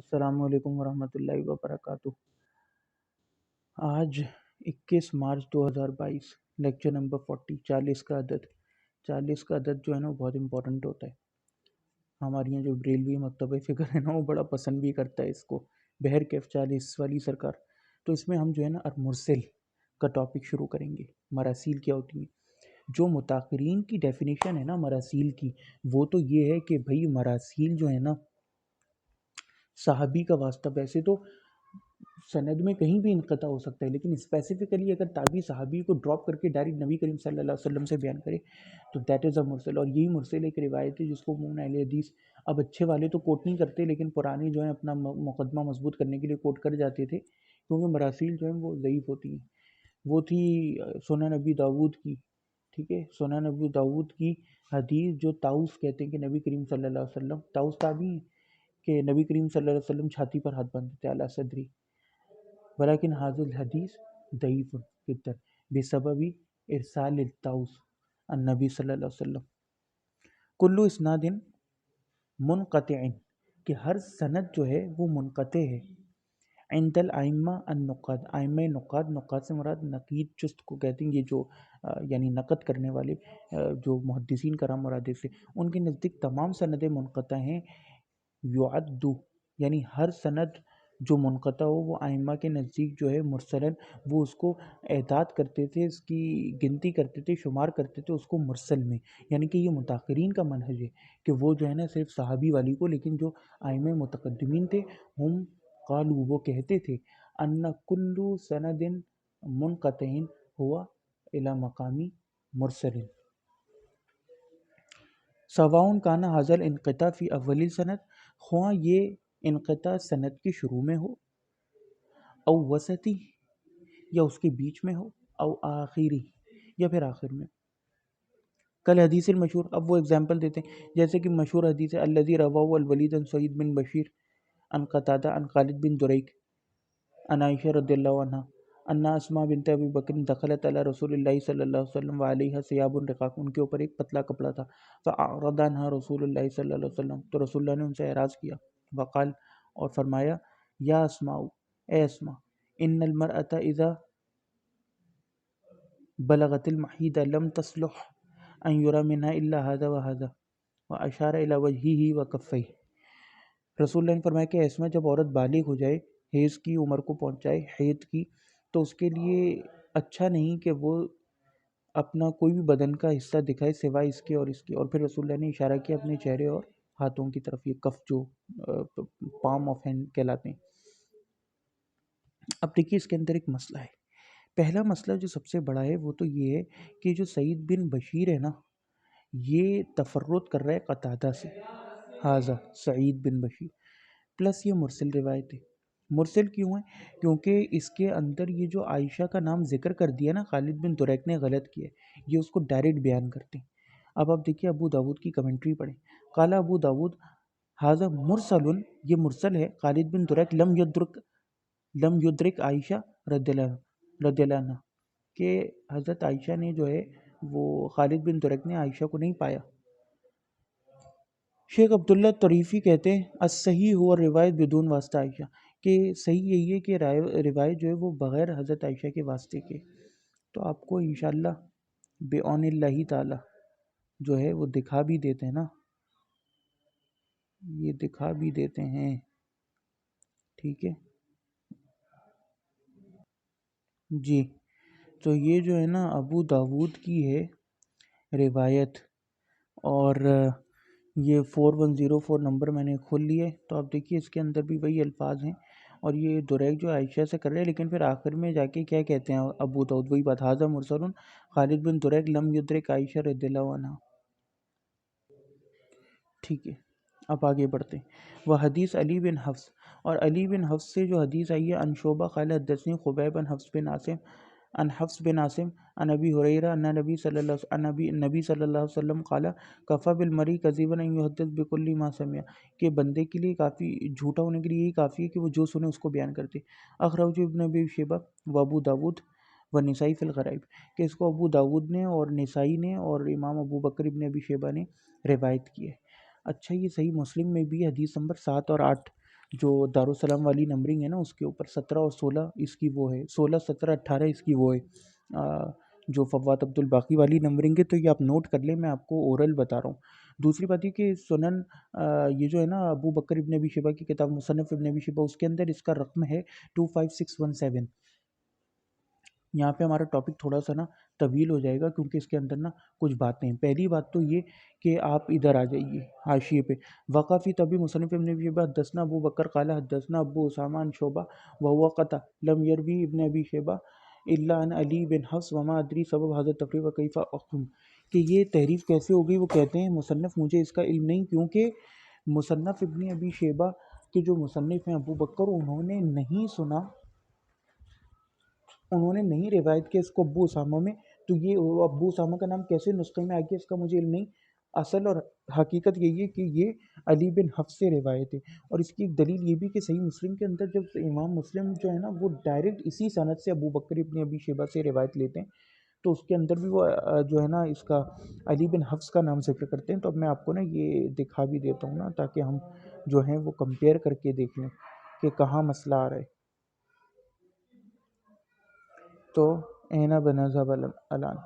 السلام علیکم ورحمۃ اللہ وبرکاتہ۔ آج 21 مارچ 2022، لیکچر نمبر 40، 40 کا عدد۔ 40 کا عدد جو ہے نا وہ بہت امپورٹنٹ ہوتا ہے۔ ہمارے یہاں جو بریلوی مکتبہ فکر ہے نا وہ بڑا پسند بھی کرتا ہے اس کو، بہر کیف 40 والی سرکار۔ تو اس میں ہم جو ہے نا مرسل کا ٹاپک شروع کریں گے۔ مراسیل کیا ہوتی ہیں؟ جو متاخرین کی ڈیفینیشن ہے نا مراسیل کی، وہ تو یہ ہے کہ بھئی مراسیل جو ہے نا صحابی کا واسطہ، ویسے تو سند میں کہیں بھی انقطاع ہو سکتا ہے، لیکن اسپیسیفکلی اگر تابعی صحابی کو ڈراپ کر کے ڈائریکٹ نبی کریم صلی اللہ علیہ وسلم سے بیان کرے تو دیٹ از اے مرسل۔ اور یہی مرسل ایک روایت ہے جس کو عموماً اہل حدیث اب اچھے والے تو کوٹ نہیں کرتے، لیکن پرانے جو ہیں اپنا مقدمہ مضبوط کرنے کے لیے کوٹ کر جاتے تھے، کیونکہ مراسیل جو ہیں وہ ضعیف ہوتی ہیں۔ وہ تھی سنن نبی داود کی، ٹھیک ہے، سنن نبی داود کی حدیث جو طاؤس کہتے ہیں کہ نبی کریم صلی اللہ علیہ وسلم، طاؤس تابعی ہیں، کہ نبی کریم صلی اللہ علیہ وسلم چھاتی پر ہاتھ باندھتے تھے اعلیٰ صدری، ولیکن حاضر الحدیث ضعیف جدا بسبب ارسال الطاؤس النبی صلی اللہ علیہ وسلم کلو اسناد منقطع، کہ ہر سند جو ہے وہ منقطع ہے۔ عند الائمہ النقاد، ائمہ نقاد، نقاد سے مراد نقید چست کو کہتے ہیں، یہ جو یعنی نقد کرنے والے جو محدثین کرام مراد سے، ان کے نزدیک تمام سندیں منقطع ہیں۔ یعد، یعنی ہر سند جو منقطع ہو وہ ائمہ کے نزدیک جو ہے مرسلن، وہ اس کو اعداد کرتے تھے، اس کی گنتی کرتے تھے، شمار کرتے تھے اس کو مرسل میں۔ یعنی کہ یہ متاخرین کا منہج ہے کہ وہ جو ہے نا صرف صحابی والی کو، لیکن جو ائمہ متقدمین تھے ہم قالو، وہ کہتے تھے ان کل سند منقطع ہوا الی مقامی مرسل سواء کان ھذا الانقطاع فی اول سند، خواہ یہ انقطاع سند کے شروع میں ہو، او وسطی، یا اس کے بیچ میں ہو، او آخری، یا پھر آخر میں۔ کل حدیث المشہور، اب وہ اگزامپل دیتے ہیں، جیسے کہ مشہور حدیث ہے الذی رواہ الولید عن سعید بن بشیر عن قتادہ عن خالد بن دریک عن عائشہ رضی اللہ عنہا ان اسماء بنت ابی بکر دخلت علی رسول اللہ صلی اللہ علیہ وسلم وعلیہا ثیاب رقاق، ان کے اوپر ایک پتلا کپڑا تھا، فاعرض عنہا رسول اللہ صلی اللہ علیہ وسلم، تو رسول اللہ نے ان سے اعراض کیا، وقال، اور فرمایا، یا اسماء، اے اسماء، ان المرأة اذا بلغت المحید لم تصلح ان یرى منها الا هذا وهذا، واشار الى وجهه وکفیہ۔ رسول اللہ نے فرمایا کہ اسما، جب عورت بالغ ہو جائے، حیض کی عمر کو پہنچائے، حید کی، تو اس کے لیے اچھا نہیں کہ وہ اپنا کوئی بھی بدن کا حصہ دکھائے سوائے اس کے اور اس کے۔ اور پھر رسول اللہ نے اشارہ کیا اپنے چہرے اور ہاتھوں کی طرف، یہ کف جو پام آف ہینڈ کہلاتے ہیں۔ اب دیکھیے اس کے اندر ایک مسئلہ ہے۔ پہلا مسئلہ جو سب سے بڑا ہے وہ تو یہ ہے کہ جو سعید بن بشیر ہے نا، یہ تفرد کر رہا ہے قتادہ سے، حاضہ سعید بن بشیر، پلس یہ مرسل روایت ہے۔ مرسل کیوں ہے؟ کیونکہ اس کے اندر یہ جو عائشہ کا نام ذکر کر دیا نا، خالد بن دریک نے غلط کیا ہے، یہ اس کو ڈائریکٹ بیان کرتے ہیں۔ اب آپ دیکھیے ابو داود کی کمنٹری پڑھیں، قال ابو داود حاضہ مرسل، یہ مرسل ہے، خالد بن دریک لم یدرک عائشہ رضی اللہ عنہ، کہ حضرت عائشہ نے جو ہے وہ خالد بن دریک نے عائشہ کو نہیں پایا۔ شیخ عبداللہ طریفی کہتے ہیں الصحیح ہوا روایت بدون واسطہ عائشہ، کہ صحیح یہی ہے کہ روایت جو ہے وہ بغیر حضرت عائشہ کے واسطے کے۔ تو آپ کو انشاءاللہ بعون اللہ تعالی جو ہے وہ دکھا بھی دیتے ہیں نا، یہ دکھا بھی دیتے ہیں، ٹھیک ہے جی۔ تو یہ جو ہے نا ابو داود کی ہے روایت، اور یہ 4104 نمبر میں نے کھول لیا ہے، تو آپ دیکھیے اس کے اندر بھی وہی الفاظ ہیں، اور یہ دریک جو عائشہ سے کر رہے ہیں، لیکن پھر آخر میں جا کے کیا کہتے ہیں ابو داود، وہی بات، حاضہ مرسل خالد بن دریک لم یدرک عائشہ رضی اللہ عنہ، ٹھیک ہے۔ اب آگے بڑھتے ہیں۔ وہ حدیث علی بن حفص، اور علی بن حفص سے جو حدیث آئی ہے، ان شعبہ قال حدثنی خبیب عن حفص بن عاصم عن حفص بن عاصم عن ابی ہریرہ ان نبی صلی اللہ علیہ وسلم قال کفی بالمرء کذبا ان یحدث بکل ما سمع، کہ بندے کے لیے کافی، جھوٹا ہونے کے لیے یہی کافی ہے کہ وہ جو سنے اس کو بیان کرتے۔ اخرج ابن ابی شیبہ و ابو داود و نسائی فی الغرائب، کہ اس کو ابو داود نے اور نسائی نے اور امام ابو بکر ابن ابی شیبہ نے روایت کی ہے۔ اچھا، یہ صحیح مسلم میں بھی حدیث نمبر 7 اور 8 جو دارالسلام والی نمبرنگ ہے نا اس کے اوپر 17 اور 16 اس کی وہ ہے، 16 17 18 اس کی وہ ہے جو فواد عبد الباقی والی نمبرنگ ہے، تو یہ آپ نوٹ کر لیں، میں آپ کو اورل بتا رہا ہوں۔ دوسری بات یہ کہ سنن یہ جو ہے نا ابو بکر ابن ابی شیبہ کی کتاب مصنف ابن ابی شیبہ، اس کے اندر اس کا رقم ہے 25617۔ یہاں پہ ہمارا ٹاپک تھوڑا سا نا طویل ہو جائے گا کیونکہ اس کے اندر نا کچھ باتیں ہیں۔ پہلی بات تو یہ کہ آپ ادھر آ جائیے حاشیے پہ، وقفی طبی مصنف ابن ابی شیبہ حدثنا ابو بکر قال حدثنا ابو اسامہ عن شعبہ وهو قطع لم يروی ابن ابی شیبہ الا عن علی بن حفص وما ادری سبب هذا التفریق وکیف احکم، کہ یہ تحریف کیسے ہو گئی۔ وہ کہتے ہیں مصنف مجھے اس کا علم نہیں، کیونکہ مصنف ابن ابی شیبہ کے جو مصنف ہیں ابو بکر، انہوں نے نہیں روایت کیا اس کو ابو اسامہ میں، تو یہ ابو اسامہ کا نام کیسے نسخے میں آ گیا اس کا مجھے علم نہیں۔ اصل اور حقیقت یہی ہے کہ یہ علی بن حفص سے روایت ہے، اور اس کی ایک دلیل یہ بھی کہ صحیح مسلم کے اندر جب امام مسلم جو ہے نا وہ ڈائریکٹ اسی سند سے ابو بکر ابن ابی شیبہ سے روایت لیتے ہیں، تو اس کے اندر بھی وہ جو ہے نا اس کا علی بن حفص کا نام ذکر کرتے ہیں۔ تو اب میں آپ کو نا یہ دکھا بھی دیتا ہوں نا تاکہ ہم جو ہیں وہ کمپیئر کر کے دیکھ لیں کہ کہاں مسئلہ آ رہا ہے۔ تو اینا بنذهب الان،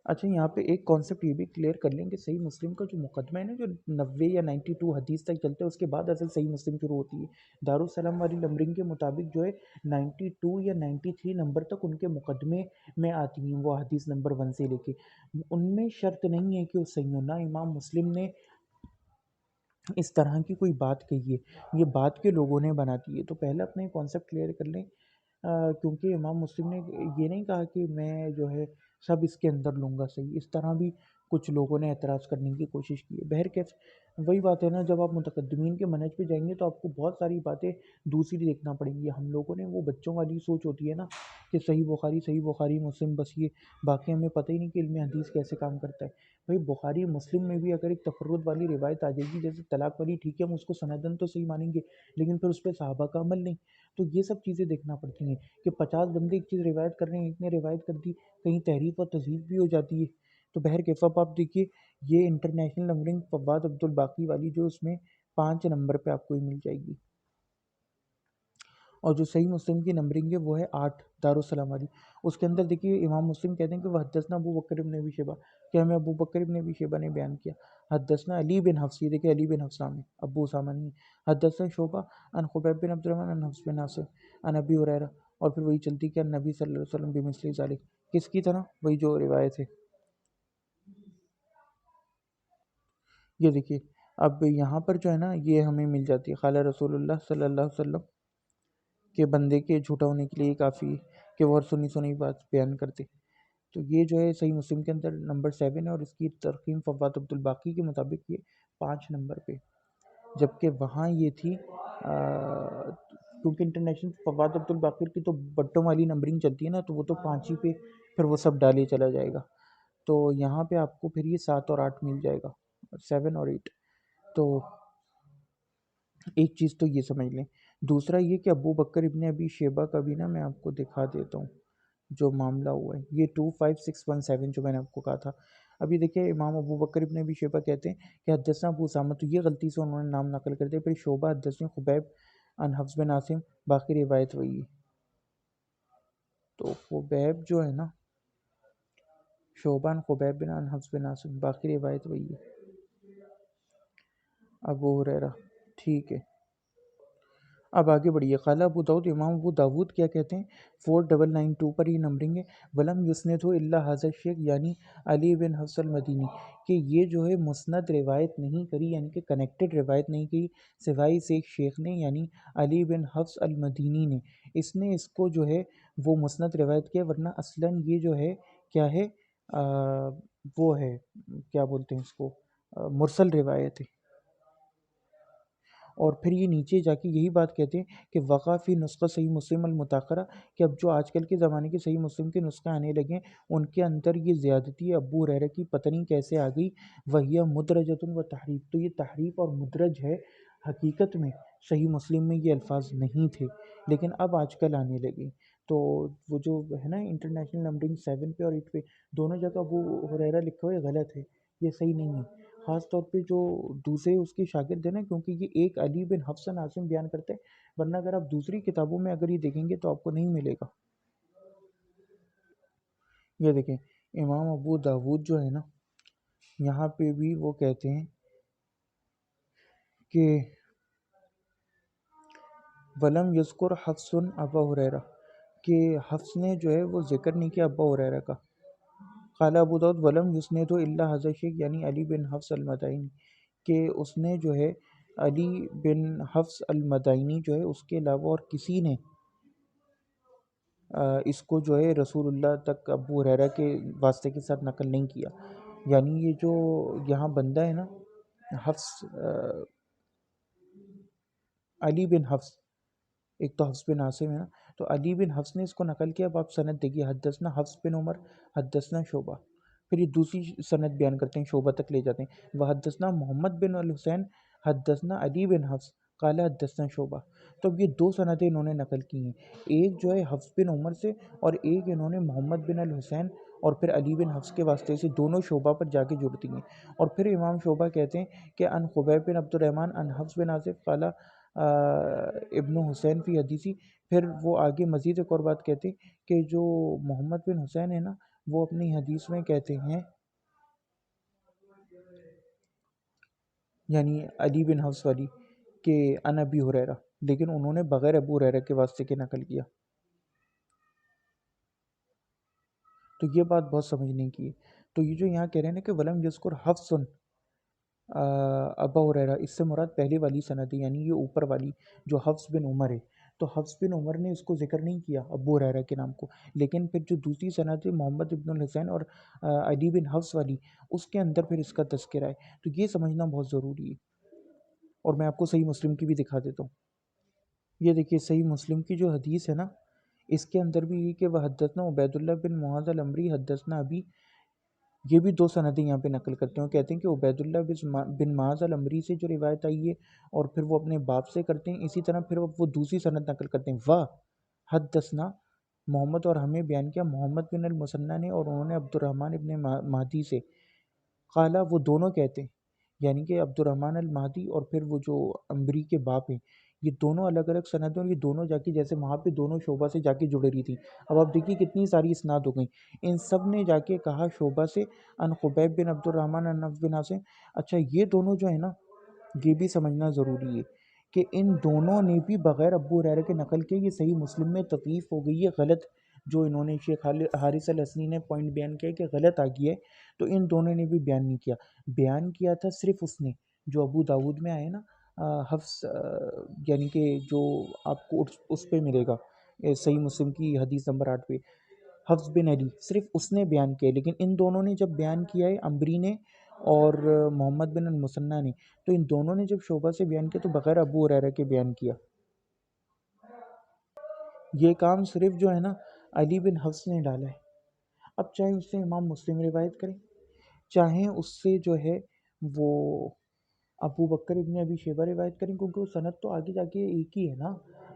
اچھا یہاں پہ ایک کانسیپٹ یہ بھی کلیئر کر لیں کہ صحیح مسلم کا جو مقدمہ ہے نا جو 90 یا 92 حدیث تک چلتا ہے، اس کے بعد اصل صحیح مسلم شروع ہوتی ہے۔ دارالسلام والی نمبرنگ کے مطابق جو ہے 92 یا 93 نمبر تک ان کے مقدمے میں آتی ہیں وہ حدیث نمبر 1 سے لے کے، ان میں شرط نہیں ہے کہ وہ صحیح ہو، نہ امام مسلم نے اس طرح کی کوئی بات کہی ہے، یہ بات کے لوگوں نے بنا دی ہے۔ تو پہلے اپنے کانسیپٹ کلیئر کر لیں، کیونکہ امام مسلم نے یہ نہیں کہا کہ میں جو ہے سب اس کے اندر لوں گا صحیح، اس طرح بھی کچھ لوگوں نے اعتراض کرنے کی کوشش کی ہے۔ بہرکیف وہی بات ہے نا، جب آپ متقدمین کے منہج پہ جائیں گے تو آپ کو بہت ساری باتیں دوسری دیکھنا پڑیں گی۔ ہم لوگوں نے وہ بچوں والی سوچ ہوتی ہے نا کہ صحیح بخاری مسلم، بس یہ باقی ہمیں پتہ ہی نہیں کہ علم حدیث کیسے کام کرتا ہے۔ بھائی بخاری مسلم میں بھی اگر ایک تفرد والی روایت آ جائے گی جیسے طلاق والی، ٹھیک ہے ہم اس کو سندن تو صحیح مانیں گے، لیکن پھر اس پہ صحابہ کا عمل نہیں، تو یہ سب چیزیں دیکھنا پڑتی ہیں کہ 50 بندے ایک چیز روایت کر رہے ہیں، ایک نے روایت کر دی، کہیں تحریف اور تضعیف بھی ہو جاتی ہے۔ تو بہرکیف اب آپ دیکھیے یہ انٹرنیشنل نمبرنگ فواد عبد الباقی والی جو اس میں 5 نمبر پہ آپ کو مل جائے گی، اور جو صحیح مسلم کی نمبرنگ ہے وہ ہے 8 دارالسلام والی۔ اس کے اندر دیکھیے امام مسلم کہتے ہیں کہ وہ حدثنا ابو بکر ابن ابی شیبہ، کہ ہمیں ابو بکر ابن ابی شیبہ نے بیان کیا، حدثنا علی بن حفص، یہ دیکھیے علی بن حفص نام ہے، ابو اسامہ نہیں ہے، حدثنا شعبہ عن خبیب بن عبد الرحمن عن حفص بن عاصم عن ابی ہریرہ، اور پھر وہی چلتی کہ نبی صلی اللہ علیہ وسلم بمثل ذلک، کس کی طرح، وہی جو روایت ہے۔ یہ دیکھیے اب یہاں پر جو ہے نا یہ ہمیں مل جاتی ہے، قال رسول اللہ صلی اللہ علیہ وسلم کہ بندے کے جھوٹا ہونے کے لیے یہ کافی ہے کہ وہ ہر سنی سنی بات بیان کرتے۔ تو یہ جو ہے صحیح مسلم کے اندر نمبر 7 ہے، اور اس کی ترقیم فواد عبد الباقی کے مطابق یہ 5 نمبر پہ، جبکہ وہاں یہ تھی کیونکہ انٹرنیشنل فواد عبد الباقر کی تو بٹوں والی نمبرنگ چلتی ہے نا، تو وہ تو 5 ہی پہ پھر وہ سب ڈالے چلا جائے گا، تو یہاں پہ آپ کو پھر یہ 7 اور 8 مل جائے گا، 7 اور 8۔ تو ایک چیز تو یہ سمجھ لیں، دوسرا یہ کہ ابو بکر ابن ابی شیبہ کا بھی نا میں آپ کو دکھا دیتا ہوں جو معاملہ ہوا ہے، یہ 25617 جو میں نے آپ کو کہا تھا۔ ابھی دیکھیں امام ابو بکر ابن ابی شیبہ کہتے ہیں کہ حدثنا ابو اسامہ، تو یہ غلطی سے انہوں نے نام نقل کر دیا، پھر شعبہ حدثنا خبیب عن حفص بن عاصم، باقی روایت وہی ہے۔ تو خبیب جو ہے نا، شعبہ عن خبیب بن عن حفص بن عاصم، باقی روایت وہی ہے، ابو ہریرہ، ٹھیک ہے۔ اب آگے بڑھیے، قال ابو داؤد، امام ابو داود کیا کہتے ہیں، 4992 پر یہ نمبرنگ ہے، ولم یسند الا ھذا الشیخ، یعنی علی بن حفص المدینی، کہ یہ جو ہے مسند روایت نہیں کری، یعنی کہ کنیکٹڈ روایت نہیں کی سوائے اس ایک شیخ نے، یعنی علی بن حفص المدینی نے، اس نے اس کو جو ہے وہ مسند روایت کیا، ورنہ اصلاً یہ جو ہے کیا ہے وہ ہے کیا بولتے ہیں اس کو، مرسل روایت ہے۔ اور پھر یہ نیچے جا کے یہی بات کہتے ہیں کہ وقع فی نسخہ صحیح مسلم المتاخرہ، کہ اب جو آج کل کے زمانے کے صحیح مسلم کے نسخے آنے لگے ہیں ان کے اندر یہ زیادتی ابو ہریرہ کی پتہ نہیں کیسے آ گئی، وہی مدرجۃ و تحریف، تو یہ تحریف اور مدرج ہے، حقیقت میں صحیح مسلم میں یہ الفاظ نہیں تھے لیکن اب آج کل آنے لگے۔ تو وہ جو ہے نا انٹرنیشنل نمبرنگ 7 پہ اور 8 پہ دونوں جگہ ابو ہریرہ لکھا ہوا ہے، غلط ہے، یہ صحیح نہیں ہے۔ خاص طور پہ جو دوسرے اس کے شاگرد ہیں نا، کیونکہ یہ ایک علی بن حفص عن عاصم بیان کرتے ہیں، ورنہ اگر آپ دوسری کتابوں میں اگر یہ دیکھیں گے تو آپ کو نہیں ملے گا۔ یہ دیکھیں امام ابو داود جو ہے نا، یہاں پہ بھی وہ کہتے ہیں کہ ولم یذکر حفص ابا ہریرہ، کہ حفص نے جو ہے وہ ذکر نہیں کیا ابا ہریرہ کا۔ قال ابو داود ولم یسند الا ھذا الشیخ، یعنی علی بن حفص المدائنی، کہ اس نے جو ہے علی بن حفص المدائنی جو ہے اس کے علاوہ اور کسی نے اس کو جو ہے رسول اللہ تک ابو ہریرہ کے واسطے کے ساتھ نقل نہیں کیا۔ یعنی یہ جو یہاں بندہ ہے نا حفص، علی بن حفص، ایک تو حفص بن عاصم ہے نا، تو علی بن حفص نے اس کو نقل کیا۔ اب آپ سند دیکھیے، حدثنا حفص بن عمر حدثنا شعبہ، پھر یہ دوسری سند بیان کرتے ہیں، شعبہ تک لے جاتے ہیں، وہ حدثنا محمد بن الحسین حدثنا علی بن حفص قال حدثنا شعبہ۔ تو اب یہ دو سندیں انہوں نے نقل کی ہیں، ایک جو ہے حفص بن عمر سے، اور ایک انہوں نے محمد بن الحسین اور پھر علی بن حفص کے واسطے سے، دونوں شعبہ پر جا کے جڑتی ہیں۔ اور پھر امام شعبہ کہتے ہیں کہ ان خبیب بن عبد الرحمن ان حفص بن عاصف قال ابن حسین فی حدیثی، پھر وہ آگے مزید ایک اور بات کہتے ہیں کہ جو محمد بن حسین ہے نا، وہ اپنی حدیث میں کہتے ہیں، یعنی علی بن حفص والی، کہ ان ابی ہریرہ، لیکن انہوں نے بغیر ابو ہریرہ کے واسطے کے نقل کیا۔ تو یہ بات بہت سمجھنے کی ہے۔ تو یہ جو یہاں کہہ رہے ہیں نا کہ ولم یذکر حفص ابا ہریرہ، اس سے مراد پہلے والی سند ہے، یعنی یہ اوپر والی جو حفص بن عمر ہے، تو حفص بن عمر نے اس کو ذکر نہیں کیا ابو ہریرہ کے نام کو، لیکن پھر جو دوسری سند ہے محمد بن الحسین اور علی بن حفص والی، اس کے اندر پھر اس کا تذکرہ ہے۔ تو یہ سمجھنا بہت ضروری ہے، اور میں آپ کو صحیح مسلم کی بھی دکھا دیتا ہوں۔ یہ دیکھیے صحیح مسلم کی جو حدیث ہے نا، اس کے اندر بھی یہ کہ وہ حدثنا عبید اللہ بن معاذ العمری حدثنا ابی، یہ بھی دو سندیں یہاں پہ نقل کرتے ہیں، کہتے ہیں کہ عبید اللہ بن معاذ العمری سے جو روایت آئی ہے، اور پھر وہ اپنے باپ سے کرتے ہیں، اسی طرح پھر وہ دوسری سند نقل کرتے ہیں، واہ حدثنا محمد، اور ہمیں بیان کیا محمد بن المثنیٰ نے، اور انہوں نے عبد الرحمن ابن مہدی سے، قالا وہ دونوں کہتے ہیں، یعنی کہ عبد الرحمن المہدی اور پھر وہ جو عمری کے باپ ہیں، یہ دونوں الگ الگ سند ہیں، اور یہ دونوں جا کے جیسے وہاں پہ دونوں شعبہ سے جا کے جڑے رہی تھی، اب آپ دیکھیے کتنی ساری اسناد ہو گئیں، ان سب نے جا کے کہا شعبہ سے ان خبیب بن عبد الرحمن ان حفص بن عاصم۔ اچھا یہ دونوں جو ہے نا، یہ بھی سمجھنا ضروری ہے کہ ان دونوں نے بھی بغیر ابو ہریرہ کے نقل کے، یہ صحیح مسلم میں تضعیف ہو گئی ہے، غلط جو انہوں نے شیخ حارث الحسنی نے پوائنٹ بیان کیا کہ غلط آ گیا ہے، تو ان دونوں نے بھی بیان نہیں کیا، بیان کیا تھا صرف اس نے جو ابو داود میں آئے نا، حفص، یعنی کہ جو آپ کو اس پہ ملے گا صحیح مسلم کی حدیث نمبر 8 پہ، حفص بن علی، صرف اس نے بیان کیا، لیکن ان دونوں نے جب بیان کیا ہے، عمری نے اور محمد بن المثنیٰ نے، تو ان دونوں نے جب شعبہ سے بیان کیا تو بغیر ابو ہریرہ کے بیان کیا۔ یہ کام صرف جو ہے نا علی بن حفص نے ڈالا ہے۔ اب چاہے اس سے امام مسلم روایت کریں، چاہیں اس سے جو ہے وہ ابو بکر ابن ابی شیبہ روایت کریں، کیونکہ وہ سند تو آگے جا کے ایک ہی ہے نا،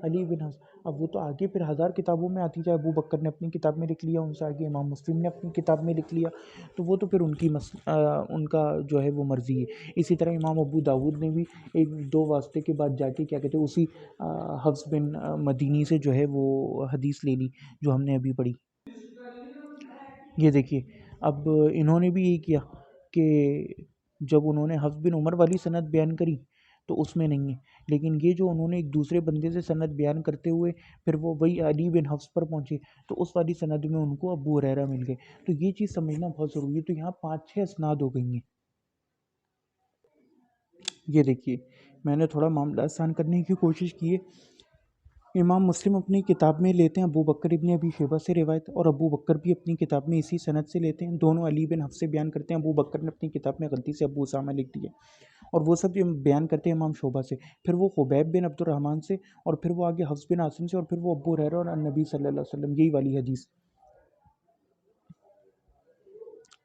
علی بن حفص، اب وہ تو آگے پھر ہزار کتابوں میں آتی جائے، ابو بکر نے اپنی کتاب میں لکھ لیا، ان سے آگے امام مسلم نے اپنی کتاب میں لکھ لیا، تو وہ تو پھر ان کا جو ہے وہ مرضی ہے۔ اسی طرح امام ابو داود نے بھی ایک دو واسطے کے بعد جا کے کیا کہتے ہیں اسی حفص بن مدینی سے جو ہے وہ حدیث لے لی جو ہم نے ابھی پڑھی۔ یہ دیکھیے اب انہوں نے بھی یہی کیا کہ جب انہوں نے حفص بن عمر والی سند بیان کری تو اس میں نہیں ہے، لیکن یہ جو انہوں نے ایک دوسرے بندے سے سند بیان کرتے ہوئے پھر وہ وہی علی بن حفص پر پہنچے، تو اس والی سند میں ان کو ابو ہریرہ مل گئے، تو یہ چیز سمجھنا بہت ضروری ہے۔ تو یہاں 5-6 اسناد ہو گئی ہیں۔ یہ دیکھیے میں نے تھوڑا معاملہ آسان کرنے کی کوشش کی ہے۔ امام مسلم اپنی کتاب میں لیتے ہیں ابو بکر ابن ابی شیبہ سے روایت، اور ابو بکر بھی اپنی کتاب میں اسی سند سے لیتے ہیں، دونوں علی بن حفص سے بیان کرتے ہیں، ابو بکر نے اپنی کتاب میں غلطی سے ابو اسامہ لکھ دیا، اور وہ سب جو بیان کرتے ہیں امام شعبہ سے، پھر وہ خبیب بن عبد الرحمن سے، اور پھر وہ آگے حفص بن عاصم سے، اور پھر وہ ابو ہریرہ اور نبی صلی اللہ علیہ وسلم، یہی والی حدیث۔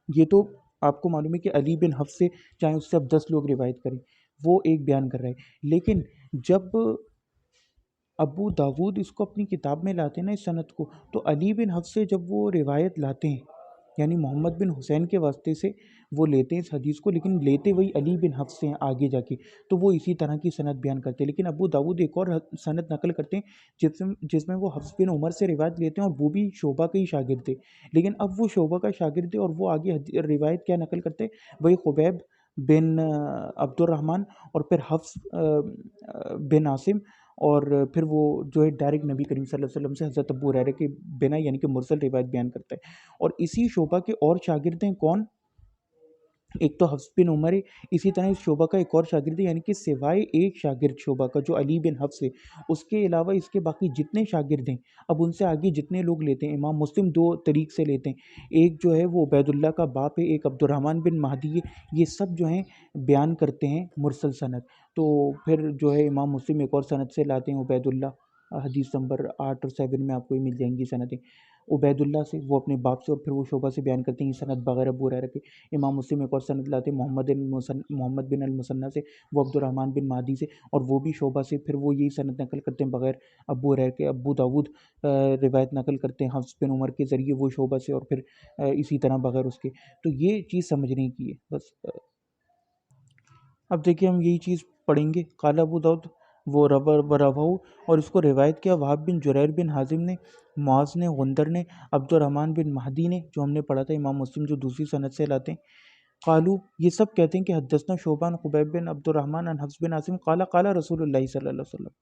یہ تو آپ کو معلوم ہے کہ علی بن حفص سے چاہے اس سے اب 10 لوگ روایت کریں، وہ ایک بیان کر رہے ہیں، لیکن جب ابو داود اس کو اپنی کتاب میں لاتے ہیں نا اس سند کو، تو علی بن حفص سے جب وہ روایت لاتے ہیں، یعنی محمد بن حسین کے واسطے سے وہ لیتے ہیں اس حدیث کو، لیکن لیتے وہی علی بن حفص سے ہیں آگے جا کے، تو وہ اسی طرح کی سند بیان کرتے ہیں۔ لیکن ابو داؤد ایک اور سند نقل کرتے ہیں جس میں وہ حفص بن عمر سے روایت لیتے ہیں، اور وہ بھی شعبہ کے ہی شاگرد تھے، لیکن اب وہ شعبہ کا شاگرد تھے اور وہ آگے روایت کیا نقل کرتے ہیں، وہی خبیب بن عبد الرحمن اور پھر حفص بن عاصم، اور پھر وہ جو ہے ڈائریکٹ نبی کریم صلی اللہ علیہ وسلم سے حضرت ابو ہریرہ کے بنا یعنی کہ مرسل روایت بیان کرتا ہے۔ اور اسی شعبہ کے اور شاگرد ہیں کون؟ ایک تو حفص بن عمر ہے، اسی طرح اس شعبہ کا ایک اور شاگرد ہے، یعنی کہ سوائے ایک شاگرد شعبہ کا جو علی بن حفص ہے، اس کے علاوہ اس کے باقی جتنے شاگرد ہیں، اب ان سے آگے جتنے لوگ لیتے ہیں، امام مسلم دو طریق سے لیتے ہیں، ایک جو ہے وہ عبید اللہ کا باپ ہے، ایک عبد الرحمن بن مہدی ہے، یہ سب جو ہیں بیان کرتے ہیں مرسل سند۔ تو پھر جو ہے امام مسلم ایک اور سند سے لاتے ہیں عبید اللہ، حدیث نمبر 8 اور 7 میں آپ کو یہ مل جائیں گی سندیں، عبید اللہ سے، وہ اپنے باپ سے، اور پھر وہ شعبہ سے بیان کرتے ہیں یہ سند بغیر ابو ہریرہ کے۔ امام مسلم ایک اور سند لاتے ہیں محمد بن المثنیٰ سے، وہ عبد الرحمن بن مہدی سے، اور وہ بھی شعبہ سے، پھر وہ یہی سند نقل کرتے ہیں بغیر ابو ہریرہ کے۔ ابو داود روایت نقل کرتے ہیں حفص بن عمر کے ذریعے، وہ شعبہ سے، اور پھر اسی طرح بغیر اس کے۔ تو یہ چیز سمجھنے کی ہے بس۔ اب دیکھیے ہم یہی چیز پڑھیں گے، قال ابو داؤد وہ رواہ، اور اس کو روایت کیا وہاب بن جریر بن حازم نے، معاذ نے، غندر نے، عبد الرحمن بن مہدی نے، جو ہم نے پڑھا تھا امام مسلم جو دوسری سند سے لاتے ہیں۔ قالو یہ سب کہتے ہیں کہ حدثنا شعبان خبیب بن عبد الرحمن عن حفص بن عاصم قال قال رسول اللہ صلی اللہ علیہ وسلم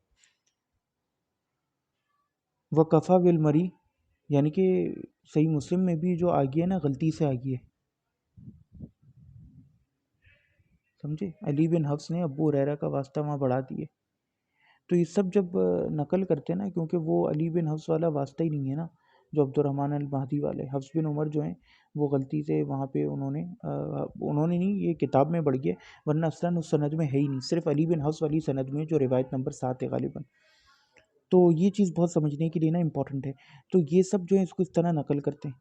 وکفا بالمری، یعنی کہ صحیح مسلم میں بھی جو آگی ہے نا غلطی سے آگی ہے، سمجھے، علی بن حفص نے ابو ہریرہ کا واسطہ وہاں بڑھا دیے۔ تو یہ سب جب نقل کرتے ہیں نا، کیونکہ وہ علی بن حفص والا واسطہ ہی نہیں ہے نا جو عبد الرحمن المہدی والے، حفص بن عمر جو ہیں وہ غلطی سے وہاں پہ انہوں نے نہیں، یہ کتاب میں بڑھ گیا، ورنہ اصلاً اس سند میں ہے ہی نہیں، صرف علی بن حفص والی سند میں جو روایت نمبر 7 ہے غالباً۔ تو یہ چیز بہت سمجھنے کے لیے نا امپورٹنٹ ہے۔ تو یہ سب جو ہے اس کو اس طرح نقل کرتے ہیں۔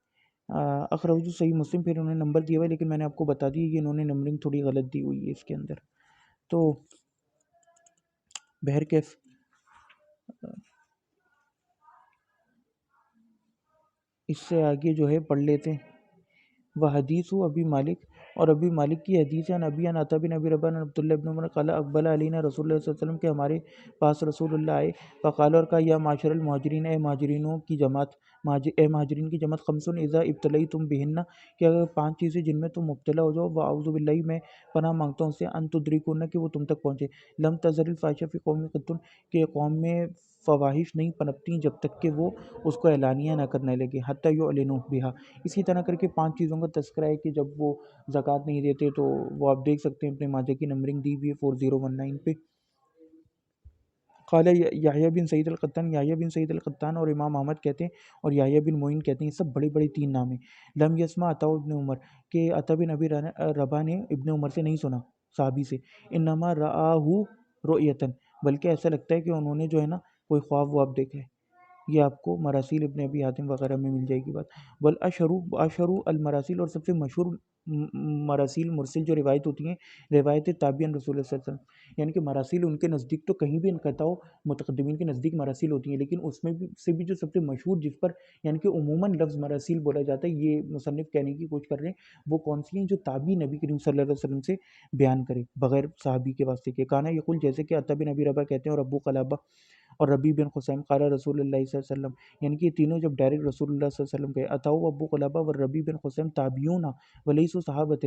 اخرج صحیح مسلم، پھر انہوں نے نمبر دیا ہوا ہے، لیکن میں نے آپ کو بتا دی کہ انہوں نے نمبرنگ تھوڑی غلط دی ہوئی ہے اس کے اندر۔ تو بہرکیف اس سے آگے جو ہے پڑھ لیتے ہیں۔ وہ حدیث ابی مالک، اور ابی مالک کی حدیث ہے نبی عن عطا بن ابی رباح عبداللہ بن عمر قال اقبل علینا رسول اللہ صلی اللہ علیہ وسلم، کہ ہمارے پاس رسول اللہ آئے، فقال اور کہا یا معاشر المہاجرین، اے مہاجرینوں کی جماعت، اے مہاجرین کی جماعت، خمسن اذا ابتلیتم بہن، کہ اگر 5 چیزیں جن میں تم مبتلا ہو جاؤ، واعوذ باللہ میں پناہ مانگتا ہوں اس سے، ان تدرکون کہ وہ تم تک پہنچے، لم تزل الفاحشہ فی قوم قط، کہ قوم میں فواحش نہیں پنپتی جب تک کہ وہ اس کو اعلانیہ نہ کرنے لگے، حتی یعلنوا بہا، اسی طرح کر کے 5 چیزوں کا تذکرہ ہے کہ جب وہ زکوٰۃ نہیں دیتے، تو وہ آپ دیکھ سکتے ہیں اپنے ماجہ کی نمبرنگ دی ہوئی ہے 4019 پہ۔ قال یحییٰ بن سعید القطان، یحییٰ بن سعید القطان اور امام احمد کہتے ہیں، اور یحییٰ بن معین کہتے ہیں، یہ سب بڑے بڑے 3 نام ہیں۔ لم یسمع عطا ابن عمر، کہ عطا بن ابی رباح نے ابن عمر سے نہیں سنا، صحابی سے، انما رآہ رؤیتن، بلکہ ایسا لگتا ہے کہ انہوں نے جو ہے نا کوئی خواب واب دیکھا ہے۔ یہ آپ کو مراسیل ابن ابی حاتم وغیرہ میں مل جائے گی بات۔ والاشہر المراسیل، اور سب سے مشہور مراسیل مرسل جو روایت ہوتی ہیں، روایت تابعین رسول اللہ صلی اللہ علیہ وسلم، یعنی کہ مراسیل ان کے نزدیک تو کہیں بھی انقطاع ہو، متقدمین کے نزدیک مراسیل ہوتی ہیں، لیکن اس میں بھی جو سب سے مشہور جس پر یعنی کہ عموماً لفظ مراسیل بولا جاتا ہے، یہ مصنف کہنے کی کوشش کر رہے ہیں وہ کون سی ہیں، جو تابعی نبی کریم صلی اللہ علیہ وسلم سے بیان کرے بغیر صحابی کے واسطے کے۔ کانا یقول، جیسے کہ عطا بن ابی رباح کہتے ہیں، اور ابو قلابہ اور ربیع بن خثیم، قال رسول اللہ صلی اللہ علیہ وسلم، یعنی کہ یہ تینوں جب ڈائریکٹ رسول اللہ صلی اللہ علیہ وسلم کے عطا و ابو قلابہ و ربیع بن خثیم تابعون ولیسوا صحابۃ،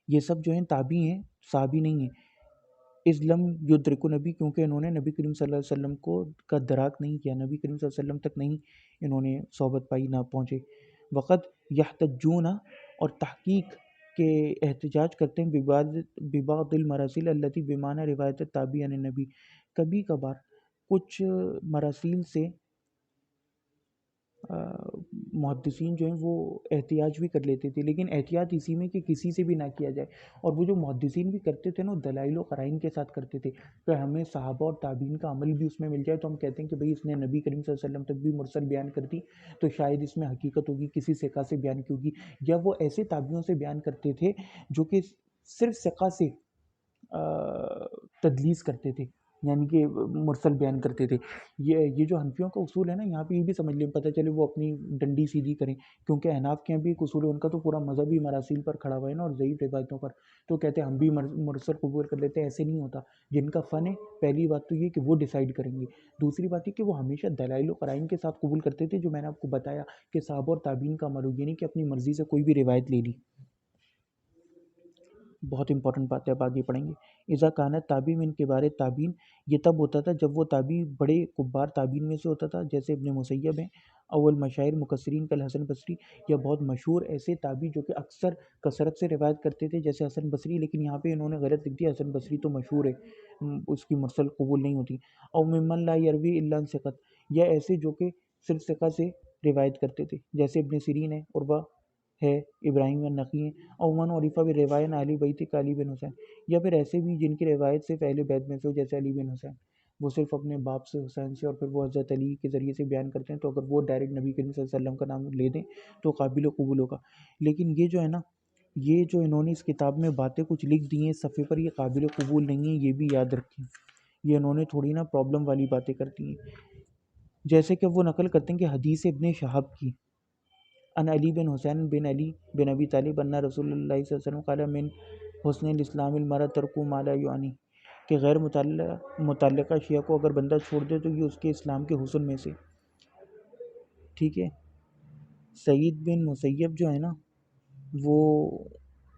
یہ سب جو ہیں تابعی ہیں، صحابی نہیں ہیں، اذ لم یدرکوا نبی، کیونکہ انہوں نے نبی کریم صلی اللہ علیہ وسلم کو کا دراک نہیں کیا، نبی کریم صلی اللہ علیہ وسلم تک نہیں انہوں نے صحبت پائی، نہ پہنچے۔ وقت یحتجون، اور تحقیق کے احتجاج کرتے ہیں، ببعض المراسیل التی بمعنی روایت تابعی عن النبی، کبھی کبھار کچھ مراسیل سے محدثین جو ہیں وہ احتیاج بھی کر لیتے تھے، لیکن احتیاط اسی میں کہ کسی سے بھی نہ کیا جائے، اور وہ جو محدثین بھی کرتے تھے نا دلائل و قرائن کے ساتھ کرتے تھے، کہ ہمیں صحابہ اور تابعین کا عمل بھی اس میں مل جائے، تو ہم کہتے ہیں کہ بھئی اس نے نبی کریم صلی اللہ علیہ وسلم تک بھی مرسل بیان کر دی، تو شاید اس میں حقیقت ہوگی، کسی ثقہ سے بیان کی ہوگی، یا وہ ایسے تابعیوں سے بیان کرتے تھے جو کہ صرف ثقہ سے تدلیس کرتے تھے، یعنی کہ مرسل بیان کرتے تھے۔ یہ جو حنفیوں کا اصول ہے نا، یہاں پہ یہ بھی سمجھ لیں، پتہ چلے وہ اپنی ڈنڈی سیدھی کریں، کیونکہ احناف کے یہاں بھی ایک اصول ہے، ان کا تو پورا مذہبی مراسیل پر کھڑا ہوا ہے نا، اور ضعیف روایتوں پر، تو کہتے ہیں ہم بھی مرسل قبول کر لیتے ہیں۔ ایسے نہیں ہوتا، جن کا فن ہے، پہلی بات تو یہ کہ وہ ڈیسائیڈ کریں گے، دوسری بات یہ کہ وہ ہمیشہ دلائل و قرائن کے ساتھ قبول کرتے تھے، جو میں نے آپ کو بتایا کہ صحابہ اور تابعین کا عمل ہو، یہ نہیں کہ اپنی مرضی سے کوئی بھی روایت لے لی۔ بہت امپورٹنٹ بات ہے، اب آگے پڑھیں گے۔ اذا کانت تابعی من کبار تابعین، یہ تب ہوتا تھا جب وہ تابعی بڑے کبار تابعین میں سے ہوتا تھا، جیسے ابن مسیب ہیں، اول مشاہیر مکثرین کل حسن بصری، یا بہت مشہور ایسے تابعی جو کہ اکثر کثرت سے روایت کرتے تھے، جیسے حسن بصری، لیکن یہاں پہ انہوں نے غلط لکھ دیا، حسن بصری تو مشہور ہے، اس کی مرسل قبول نہیں ہوتی۔ او ممن لا یروی الا عن ثقۃ، یا ایسے جو کہ صرف ثقہ سے روایت کرتے تھے، جیسے ابن سیرین ہے، عروہ ہے، ابراہیم النخعی ہیں، عموماً عرفہ بالروایت علی بیت کا علی بن حسین، یا پھر ایسے بھی جن کی روایت صرف اہل بیت میں سے ہو، جیسے علی بن حسین، وہ صرف اپنے باپ سے حسین سے، اور پھر وہ حضرت علی کے ذریعے سے بیان کرتے ہیں، تو اگر وہ ڈائریکٹ نبی کریم صلی اللہ علیہ وسلم کا نام لے دیں تو قابل قبول ہوگا۔ لیکن یہ جو ہے نا، یہ جو انہوں نے اس کتاب میں باتیں کچھ لکھ دی ہیں صفحے پر، یہ قابل قبول نہیں ہیں، یہ بھی یاد رکھیں، یہ انہوں نے تھوڑی نا پرابلم والی باتیں کرتی ہیں، جیسے کہ وہ نقل کرتے ہیں کہ حدیث ابن شہاب کی، ان علی بن حسین بن علی بن ابی طالب ان رسول اللہ صلی اللہ علیہ وسلم قال من حسن الاسلام المرء ترک ما لا یعنی، کہ غیر متعلقہ شیعہ کو اگر بندہ چھوڑ دے تو یہ اس کے اسلام کے حسن میں سے، ٹھیک ہے۔ سعید بن مسیب جو ہے نا، وہ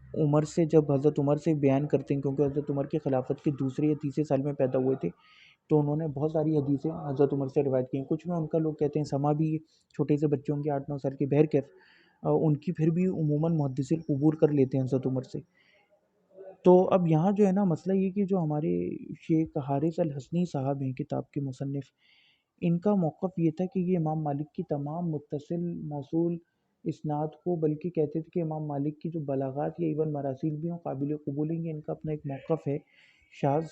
عمر سے، جب حضرت عمر سے بیان کرتے ہیں، کیونکہ حضرت عمر کی خلافت کے دوسرے یا تیسرے سال میں پیدا ہوئے تھے، تو انہوں نے بہت ساری حدیثیں حضرت عمر سے روایت کی ہیں، کچھ میں ان کا لوگ کہتے ہیں سما بھی، چھوٹے سے بچوں کے 8-9 سال کے، بہرکیف ان کی پھر بھی عموماً محدثین قبول کر لیتے ہیں حضرت عمر سے۔ تو اب یہاں جو ہے نا مسئلہ یہ کہ جو ہمارے شیخ حارث الحسنی صاحب ہیں کتاب کے مصنف، ان کا موقف یہ تھا کہ یہ امام مالک کی تمام متصل موصول اسناد کو، بلکہ کہتے تھے کہ امام مالک کی جو بلاغات یا ایون مراسیل بھی ہوں قابل قبول ہیں، یہ ان کا اپنا ایک موقف ہے شاذ،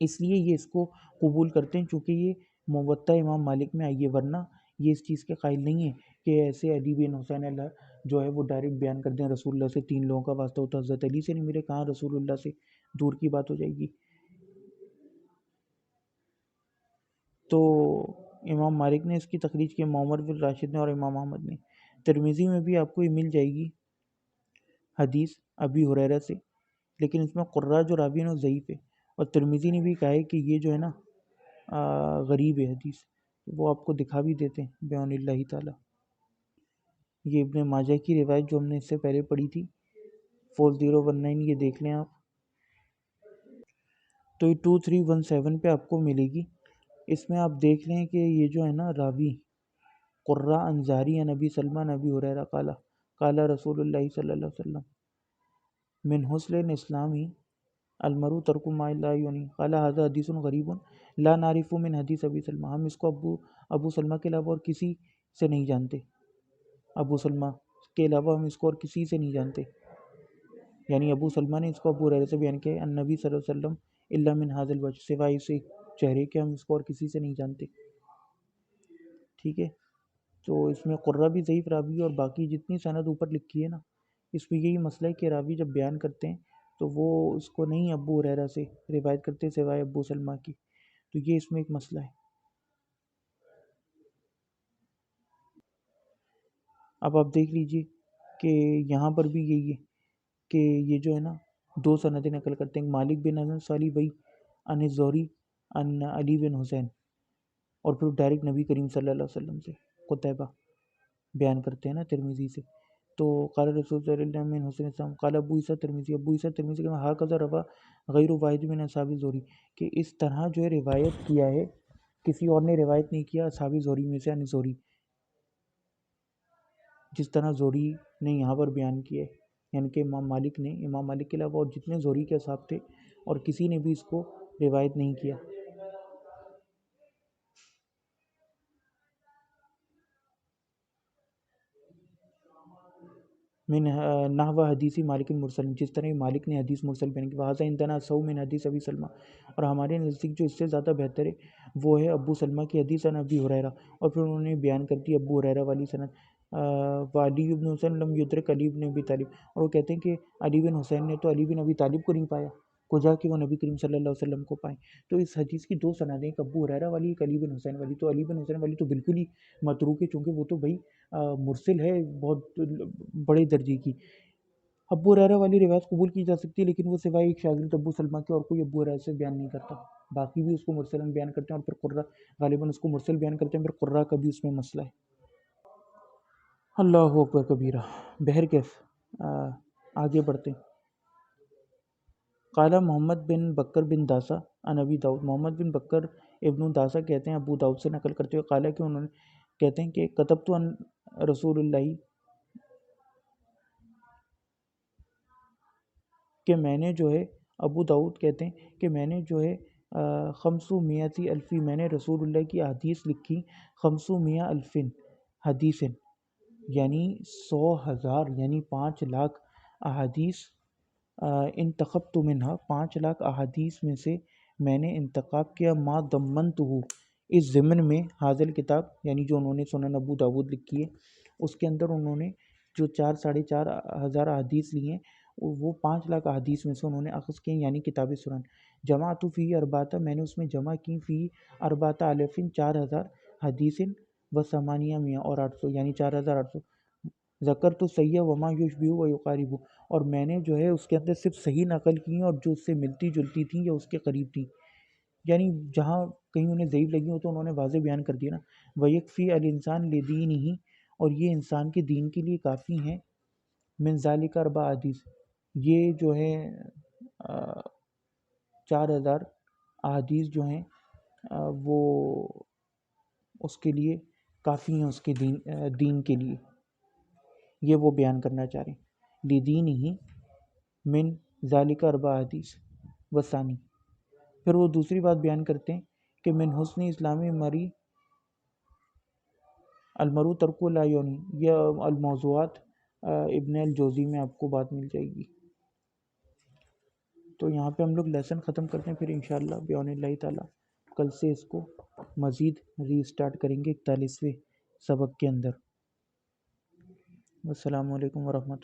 اس لیے یہ اس کو قبول کرتے ہیں چونکہ یہ موطا امام مالک میں آئی ہے، ورنہ یہ اس چیز کے قائل نہیں ہے کہ ایسے علی بن حسین اللہ جو ہے وہ ڈائریکٹ بیان کر دیں رسول اللہ سے، 3 لوگوں کا واسطہ ہوتا ہے، حضرت علی سے نہیں ملے، کہاں رسول اللہ سے، دور کی بات ہو جائے گی۔ تو امام مالک نے اس کی تخریج کی، معمر بن راشد نے اور امام احمد نے۔ ترمذی میں بھی آپ کو یہ مل جائے گی حدیث ابی ہریرہ سے، لیکن اس میں قرہ جو راوی ہیں وہ ضعیف ہے، اور ترمذی نے بھی کہا ہے کہ یہ جو ہے نا غریب ہے حدیث، وہ آپ کو دکھا بھی دیتے ہیں بعون اللہ تعالیٰ۔ یہ ابن ماجہ کی روایت جو ہم نے اس سے پہلے پڑھی تھی 4019، یہ دیکھ لیں آپ، تو یہ 2317 پہ آپ کو ملے گی۔ اس میں آپ دیکھ لیں کہ یہ جو ہے نا راوی قرہ انصاری نبی سلمان نبی ہریرہ قال رسول اللہ صلی اللہ علیہ وسلم من حسن اسلامی المرء ترک ما لا یعنی قال هذا حدیث غریب لا نعرف من حدیث ابی سلمہ، ہم اس کو ابو سلمہ کے علاوہ اور کسی سے نہیں جانتے، ابو سلمہ کے علاوہ ہم اس کو اور کسی سے نہیں جانتے، یعنی ابو سلمہ نے اس کو ابو ہریرہ سے بیان کیا ہے، ان نبی صلی اللہ علیہ وسلم الا من هذا الوجه، سوائے اس چہرے کے ہم اس کو اور کسی سے نہیں جانتے، ٹھیک ہے۔ تو اس میں قرہ بھی ضعیف راوی ہے، اور باقی جتنی سند اوپر لکھی ہے نا، اس میں یہی مسئلہ ہے کہ راوی جب بیان کرتے ہیں تو وہ اس کو نہیں ابو ہریرہ سے روایت کرتے سوائے ابو سلمہ کی، تو یہ اس میں ایک مسئلہ ہے۔ اب آپ دیکھ لیجئے کہ یہاں پر بھی یہی ہے کہ یہ جو ہے نا 2 سندیں نقل کرتے ہیں، مالک بن انس والی وہی ان زہری ان علی بن حسین، اور پھر ڈائریکٹ نبی کریم صلی اللہ علیہ وسلم سے قتیبہ بیان کرتے ہیں نا ترمذی سے، تو قال رسول صلی اللہ علیہ وسلم من حسن اسلام قال ابو عیسیٰ ترمذی، ابو عیسیٰ ترمذی کا ہاکذا روا غیر واحد من اصحاب زہری، کہ اس طرح جو ہے روایت کیا ہے کسی اور نے روایت نہیں کیا اصحاب زہری میں سے، یعنی زہری جس طرح زہری نے یہاں پر بیان کیا ہے، یعنی کہ امام مالک کے علاوہ اور جتنے زہری کے اصحاب تھے اور کسی نے بھی اس کو روایت نہیں کیا۔ من نحو حدیث مالک مرسل، جس طرح مالک نے حدیث مرسل بیان کی، وہذا عندنا سو من حدیث ابی سلمہ، اور ہمارے نزدیک جو اس سے زیادہ بہتر ہے وہ ہے ابو سلمہ کی حدیث عن ابی ہریرہ، اور پھر انہوں نے بیان کر دی ابو ہریرہ والی سند، وعلی بن حسین لم یدرک علی بن ابی طالب، اور وہ کہتے ہیں کہ علی بن حسین نے تو علی بن ابی طالب کو نہیں پایا، کو جا کے وہ نبی کریم صلی اللہ علیہ وسلم کو پائیں۔ تو اس حدیث کی 2 سندیں، ایک ابو ہریرہ والی، ایک علی بن حسین والی۔ تو علی بن حسین والی تو بالکل ہی متروک ہے، چونکہ وہ تو بھائی مرسل ہے بہت بڑے درجے کی۔ ابو ہریرہ والی روایت قبول کی جا سکتی ہے، لیکن وہ سوائے ایک شاگرد ابو سلمہ کے اور کوئی ابو ہریرہ سے بیان نہیں کرتا، باقی بھی اس کو مرسلاً بیان کرتے ہیں، اور پھر قرہ غالباً اس کو مرسل بیان کرتے ہیں، پھر قرہ کا بھی اس میں مسئلہ ہے۔ اللہ اکبر کبیرہ۔ بہرکیف آگے بڑھتے ہیں۔ قال محمد بن بکر بن داسہ عن ابی داؤد، محمد بن بکر ابن داسہ کہتے ہیں ابو داؤد سے نقل کرتے ہوئے، قال کہ انہوں نے کہتے ہیں کہ کتبت عن رسول اللہ، کہ میں نے جو ہے، ابو داؤد کہتے ہیں کہ میں نے جو ہے 500 الفی، میں نے رسول اللہ کی حدیث لکھی 500 الفن حدیث، یعنی 100,000 یعنی 5,00,000 احادیث، انتخبت منہا 5,00,000 احادیث میں سے میں نے انتخاب کیا، ما ضمنتہ اس ضمن میں، حاضر کتاب یعنی جو انہوں نے سنن ابو داؤد لکھی ہے، اس کے اندر انہوں نے جو 4,500 احادیث لی ہیں، وہ 5,00,000 احادیث میں سے انہوں نے اخذ کی، یعنی کتاب سنن۔ جماعت فی اربعۃ، میں نے اس میں جمع کی، فی اربعۃ الفن 4,000 حدیث و 800 اور 800 یعنی 4,800۔ ذکر تو صحیح وما یشبہ و یقارب، اور میں نے جو ہے اس کے اندر صرف صحیح نقل کی ہیں اور جو اس سے ملتی جلتی تھیں یا اس کے قریب تھیں، یعنی جہاں کہیں انہیں ضعیف لگی ہو تو انہوں نے واضح بیان کر دیا نا۔ ویکفی الانسان لدینہ، اور یہ انسان کے دین کے لیے کافی ہیں، من ذالک 4 حدیث، یہ جو ہے 4,000 احادیث جو ہیں وہ اس کے لیے کافی ہیں، اس کے دین کے لیے، یہ وہ بیان کرنا چاہ رہے ہیں۔ لدینہ من ذالک 4 حدیث وثانی، پھر وہ دوسری بات بیان کرتے ہیں کہ من حسن اسلامی مری المرء ترک لا یعنی، یہ الموضوعات ابن الجوزی میں آپ کو بات مل جائے گی۔ تو یہاں پہ ہم لوگ لیسن ختم کرتے ہیں، پھر انشاءاللہ بعون اللہ تعالیٰ کل سے اس کو مزید ری اسٹارٹ کریں گے 41ویں سبق کے اندر۔ السلام علیکم ورحمۃ اللہ۔